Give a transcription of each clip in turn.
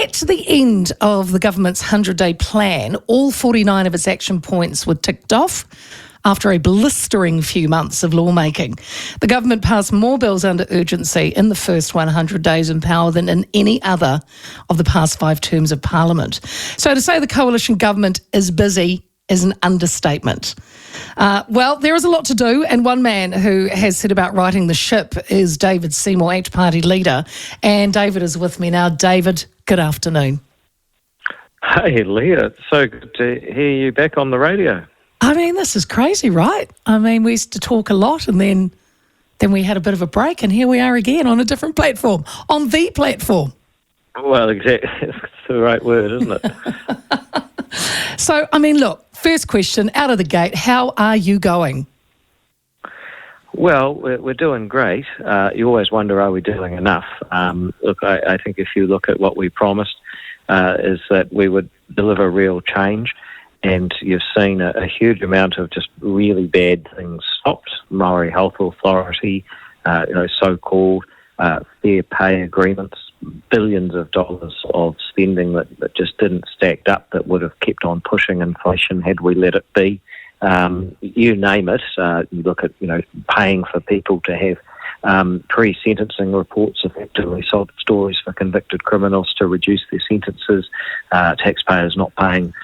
At the end of the government's 100-day plan, all 49 of its action points were ticked off after a blistering few months of lawmaking. The government passed more bills under urgency in the first 100 days in power than in any other of the past 5 terms of Parliament. So to say the coalition government is busy is an understatement. Well, there is a lot to do, and one man who has set about righting the ship is David Seymour, ACT Party leader. And David is with me now. David, good afternoon. Hey, Leah, it's so good to hear you back on the radio. I mean, this is crazy, right? I mean, we used to talk a lot and then we had a bit of a break, and here we are again on a different platform, on the platform. Well, exactly. It's the right word, isn't it? So, I mean, look, first question, out of the gate, how are you going? Well, we're doing great. You always wonder, are we doing enough? Look, I think if you look at what we promised, is that we would deliver real change. And you've seen a huge amount of just really bad things stopped. Maori Health Authority, so-called fair pay agreements, billions of dollars of spending that just didn't stack up, that would have kept on pushing inflation had we let it be. You name it. You look at, paying for people to have pre-sentencing reports, effectively sold stories for convicted criminals to reduce their sentences. Taxpayers not paying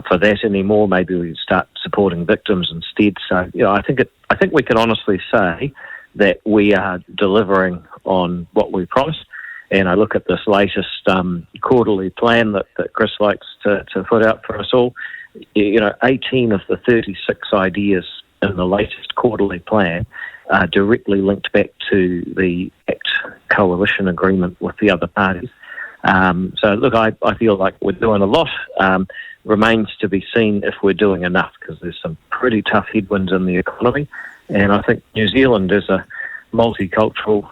for that anymore. Maybe we start supporting victims instead. So, I think we can honestly say that we are delivering on what we promised. And I look at this latest quarterly plan that Chris likes to put out for us all. 18 of the 36 ideas in the latest quarterly plan are directly linked back to the ACT coalition agreement with the other parties. So, look, I feel like we're doing a lot. Remains to be seen if we're doing enough, because there's some pretty tough headwinds in the economy. And I think New Zealand is a multicultural,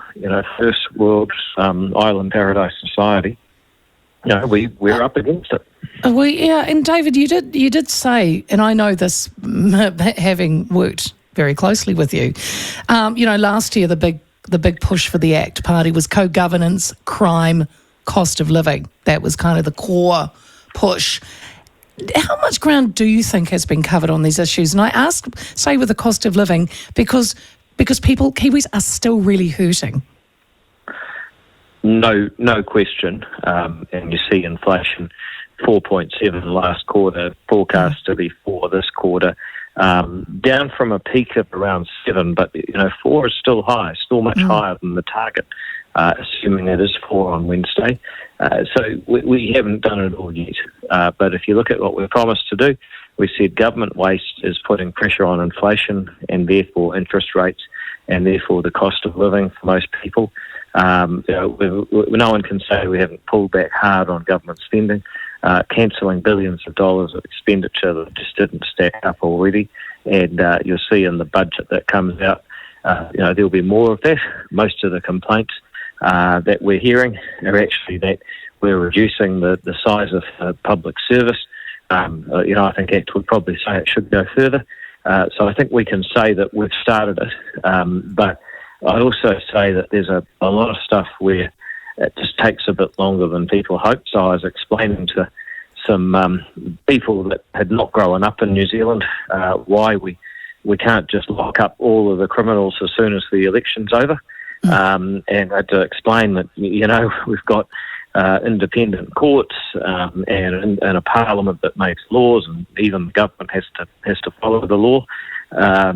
first world island paradise society. We're up against it. Well, yeah, and David, you did say, and I know this having worked very closely with you. Last year the big push for the ACT Party was co-governance, crime, cost of living. That was kind of the core push. How much ground do you think has been covered on these issues? And I ask, say, with the cost of living, because Kiwis are still really hurting. No question. And you see inflation 4.7 last quarter, forecast to be 4 this quarter, down from a peak of around 7, but 4 is still high, still much higher than the target, assuming it is 4 on Wednesday. So we haven't done it all yet. But if you look at what we promised to do, we said government waste is putting pressure on inflation and therefore interest rates and therefore the cost of living for most people. No one can say we haven't pulled back hard on government spending, cancelling billions of dollars of expenditure that just didn't stack up already. And you'll see in the budget that comes out, there'll be more of that. Most of the complaints that we're hearing are actually that we're reducing the size of public service. I think ACT would probably say it should go further. So I think we can say that we've started it. But I also say that there's a lot of stuff where it just takes a bit longer than people hope. So I was explaining to some people that had not grown up in New Zealand why we can't just lock up all of the criminals as soon as the election's over. And I had to explain that, we've got independent courts and a parliament that makes laws, and even the government has to follow the law. That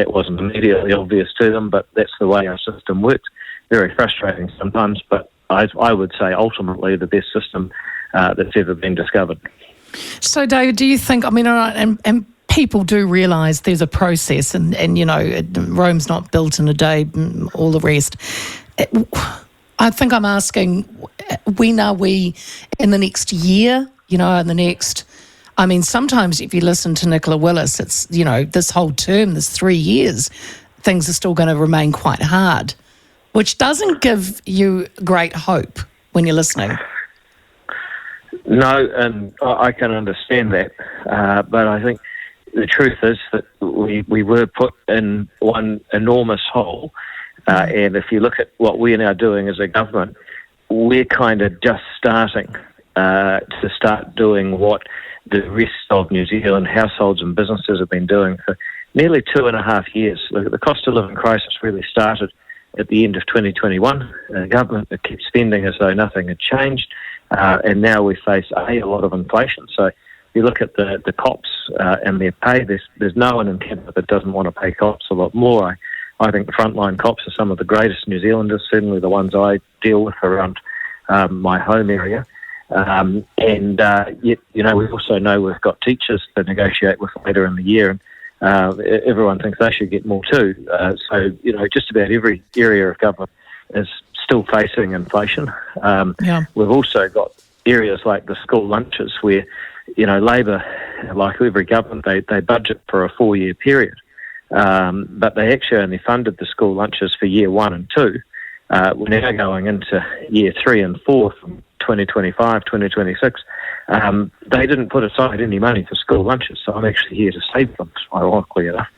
wasn't immediately obvious to them, but that's the way our system works. Very frustrating sometimes, but I would say ultimately the best system that's ever been discovered. So, David, do you think, and people do realise there's a process and Rome's not built in a day, all the rest. I think I'm asking, when are we in the next year, sometimes if you listen to Nicola Willis, it's, this whole term, this 3 years, things are still going to remain quite hard, which doesn't give you great hope when you're listening. No, and I can understand that, but I think the truth is that we were put in one enormous hole, and if you look at what we're now doing as a government, we're kind of just starting to start doing what the rest of New Zealand households and businesses have been doing for nearly 2.5 years. The cost of living crisis really started at the end of 2021. The government kept spending as though nothing had changed, and now we face a lot of inflation. So if you look at the cops and their pay, there's no one in Canada that doesn't want to pay cops a lot more. I think the frontline cops are some of the greatest New Zealanders, certainly the ones I deal with around my home area. Yet, we also know we've got teachers to negotiate with later in the year, and everyone thinks they should get more too. So, just about every area of government is still facing inflation. We've also got areas like the school lunches where, Labor, like every government, they budget for a 4-year period. But they actually only funded the school lunches for year 1 and 2. We're now going into year 3 and 4 from 2025, 2026. They didn't put aside any money for school lunches, so I'm actually here to save them, ironically enough,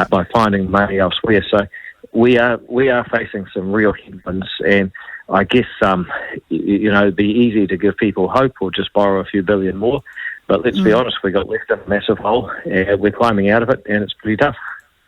by finding money elsewhere. So we are facing some real headwinds, and I guess it'd be easy to give people hope or just borrow a few billion more. But let's be honest, we got left in a massive hole, and we're climbing out of it, and it's pretty tough.